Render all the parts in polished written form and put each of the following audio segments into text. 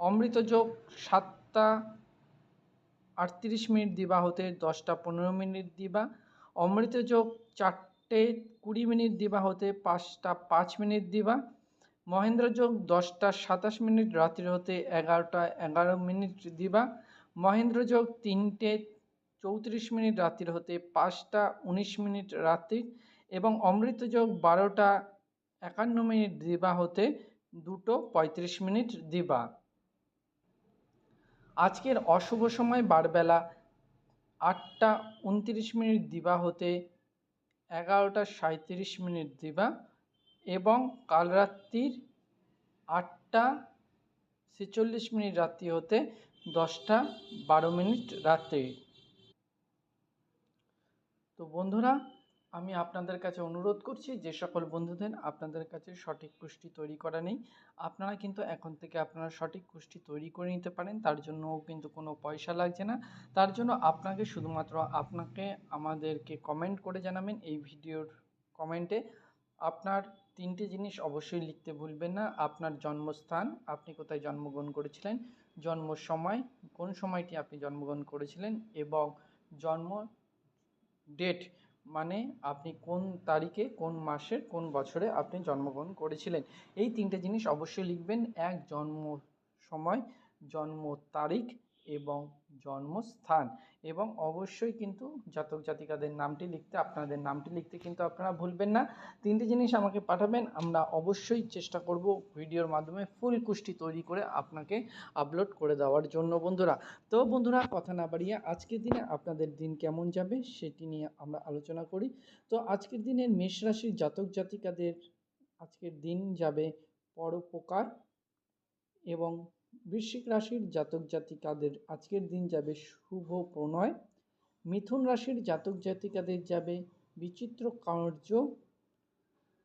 অমৃত যোগ 7টা 38 মিনিট দিবা হতে 10টা 15 মিনিট দিবা। অমৃত যোগ 4টে 20 মিনিট দিবা হতে 5টা 5 মিনিট দিবা। মহেন্দ্র যোগ 10টা 27 মিনিট রাত্রি হতে 11টা 11 মিনিট দিবা। মহেন্দ্র যোগ 3টে 34 মিনিট রাত্রি হতে 5টা 19 মিনিট রাত্রি এবং অমৃত যোগ 12টা 51 মিনিট দিবা হতে 2টো 35 মিনিট দিবা। আজকের অশুভ সময় বারবেলা 8টা 29 মিনিট দিবা হতে 11টা 37 মিনিট দিবা এবং কাল রাত্রির 8টা 46 মিনিট রাত্রি হতে 10টা 12 মিনিট রাত্রি। তো বন্ধুরা, আমি আপনাদের কাছে অনুরোধ করছি, যে সকল বন্ধুদের আপনাদের কাছে সঠিক কুষ্টি তৈরি করা নেই, আপনারা কিন্তু এখন থেকে আপনারা সঠিক কুষ্টি তৈরি করে নিতে পারেন। তার জন্যও কিন্তু কোনো পয়সা লাগছে না। তার জন্য আপনাকে শুধুমাত্র আমাদেরকে কমেন্ট করে জানাবেন। এই ভিডিওর কমেন্টে আপনার 3টে জিনিস অবশ্যই লিখতে ভুলবেন না। আপনার জন্মস্থান, আপনি কোথায় জন্মগ্রহণ করেছিলেন, জন্ম সময়, কোন সময়টি আপনি জন্মগ্রহণ করেছিলেন এবং জন্ম ডেট, মানে আপনি কোন তারিখে, কোন মাসের, কোন বছরে আপনি জন্মগ্রহণ করেছিলেন। এই 3টে জিনিস অবশ্যই লিখবেন। জন্ম সময়, জন্ম তারিখ এবং জন্মস্থান, এবং অবশ্যই কিন্তু জাতক জাতিকাদের নামটি লিখতে, আপনাদের নামটি লিখতে কিন্তু আপনারা ভুলবেন না। 3টে জিনিস আমাকে পাঠাবেন, আমরা অবশ্যই চেষ্টা করব ভিডিওর মাধ্যমে ফুল কুষ্টি তৈরি করে আপনাকে আপলোড করে দেওয়ার জন্য বন্ধুরা। তো বন্ধুরা, কথা না বাড়িয়ে আজকের দিনে আপনাদের দিন কেমন যাবে সেটি নিয়ে আমরা আলোচনা করি। তো আজকের দিনের মেষ রাশির জাতক জাতিকাদের আজকের দিন যাবে পরোপকার, এবং বৃশ্চিক রাশির জাতক জাতিকাদের আজকের দিন যাবে শুভ প্রণয়। মিথুন রাশির জাতক জাতিকাদের যাবে বিচিত্র কার্য।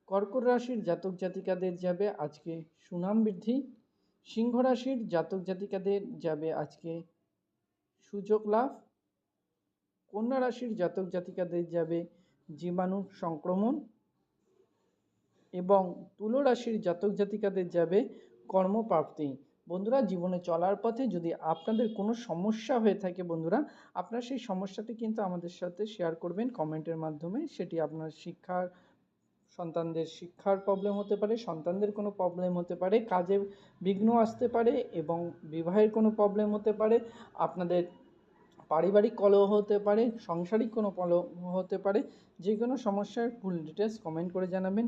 কর্কট রাশির জাতক জাতিকাদের যাবে আজকে সুনাম বৃদ্ধি। সিংহ রাশির জাতক জাতিকাদের যাবে আজকে সুযোগ লাভ। কন্যা রাশির জাতক জাতিকাদের যাবে জীবাণু সংক্রমণ, এবং তুলা রাশির জাতক জাতিকাদের যাবে কর্মপ্রাপ্তি। বন্ধুরা, জীবনে চলার পথে যদি আপনাদের কোনো সমস্যা হয়ে থাকে বন্ধুরা, আপনারা সেই সমস্যাটি কিন্তু আমাদের সাথে শেয়ার করবেন কমেন্টের মাধ্যমে। সেটি আপনার সন্তানদের শিক্ষার প্রবলেম হতে পারে, সন্তানদের কোনো প্রবলেম হতে পারে, কাজে বিঘ্ন আসতে পারে এবং বিবাহের কোনো প্রবলেম হতে পারে, আপনাদের পারিবারিক কলহ হতে পারে, সাংসারিক কোনো কলহ হতে পারে। যে কোনো সমস্যার ফুল ডিটেলস কমেন্ট করে জানাবেন।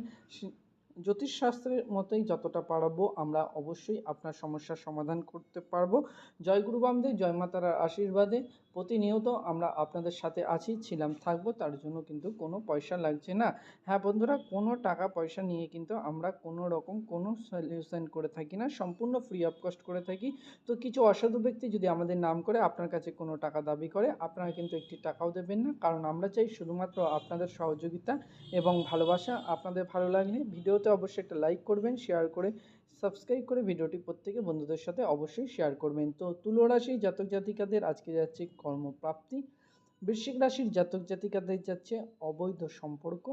জ্যোতিষশাস্ত্রের মতোই যতটা পারবো আমরা অবশ্যই আপনার সমস্যার সমাধান করতে পারবো। জয় গুরু বামদেব, জয় মাতারার আশীর্বাদে প্রতিনিয়ত আমরা আপনাদের সাথে আছি, ছিলাম, থাকবো। তার জন্য কিন্তু কোনো পয়সা লাগছে না। হ্যাঁ বন্ধুরা, কোনো টাকা পয়সা নিয়ে কিন্তু আমরা কোনো রকম কোনো সলিউশন করে থাকি না, সম্পূর্ণ ফ্রি অফ কস্ট করে থাকি। তো কিছু অসাধু ব্যক্তি যদি আমাদের নাম করে আপনার কাছে কোনো টাকা দাবি করে, আপনারা কিন্তু একটি টাকাও দেবেন না, কারণ আমরা চাই শুধুমাত্র আপনাদের সহযোগিতা এবং ভালোবাসা। আপনাদের ভালো লাগলে ভিডিওতে অবশ্যই একটা লাইক করবেন, শেয়ার করে সাবস্ক্রাইব করে ভিডিওটি প্রত্যেকে বন্ধুদের সাথে অবশ্যই শেয়ার করবেন। তো তুলা রাশির জাতক জাতিকাদের আজকে যাচ্ছে কর্মপ্রাপ্তি। বৃশ্চিক রাশির জাতক জাতিকাদের যাচ্ছে অবৈধ সম্পর্ক।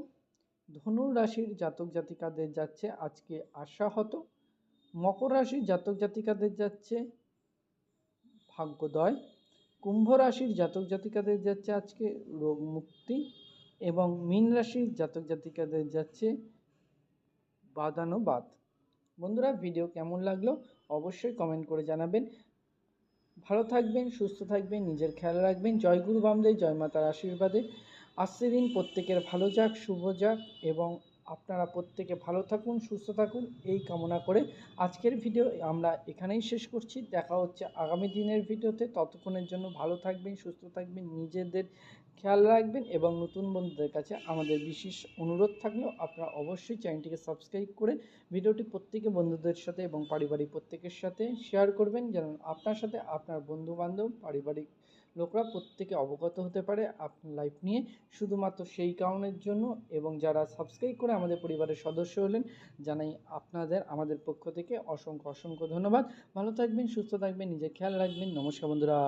ধনু রাশির জাতক জাতিকাদের যাচ্ছে আজকে আশাহত। মকর রাশির জাতক জাতিকাদের যাচ্ছে ভাগ্যোদয়। কুম্ভ রাশির জাতক জাতিকাদের যাচ্ছে আজকে রোগ মুক্তি, এবং মীন রাশির জাতক জাতিকাদের যাচ্ছে বাদানুবাদ। বন্ধুরা, ভিডিও কেমন লাগলো অবশ্যই কমেন্ট করে জানাবেন। ভালো থাকবেন, সুস্থ থাকবেন, নিজের খেয়াল রাখবেন। জয় গুরু বামদেব, জয় মাতার আশীর্বাদে আজকের দিন প্রত্যেকের ভালো যাক, শুভ যাক, এবং আপনারা প্রত্যেকে ভালো থাকুন, সুস্থ থাকুন, এই কামনা করে আজকের ভিডিও আমরা এখানেই শেষ করছি। দেখা হচ্ছে আগামী দিনের ভিডিওতে। ততক্ষণের জন্য ভালো থাকবেন, সুস্থ থাকবেন, নিজেদের খেয়াল রাখবেন, এবং নতুন বন্ধুদের কাছে আমাদের বিশেষ অনুরোধ থাকলেও আপনারা অবশ্যই চ্যানেলটিকে সাবস্ক্রাইব করে ভিডিওটি প্রত্যেকে বন্ধুদের সাথে এবং পারিবারিক প্রত্যেকের সাথে শেয়ার করবেন, যেন আপনার সাথে আপনার বন্ধুবান্ধব, পারিবারিক লোকরা প্রত্যেকে অবগত হতে পারে আপনার লাইফ নিয়ে। শুধুমাত্র সেই কারণের জন্য, এবং যারা সাবস্ক্রাইব করে আমাদের পরিবারের সদস্য হলেন, জানাই আপনাদের আমাদের পক্ষ থেকে অসংখ্য অসংখ্য ধন্যবাদ। ভালো থাকবেন, সুস্থ থাকবেন, নিজের খেয়াল রাখবেন। নমস্কার বন্ধুরা।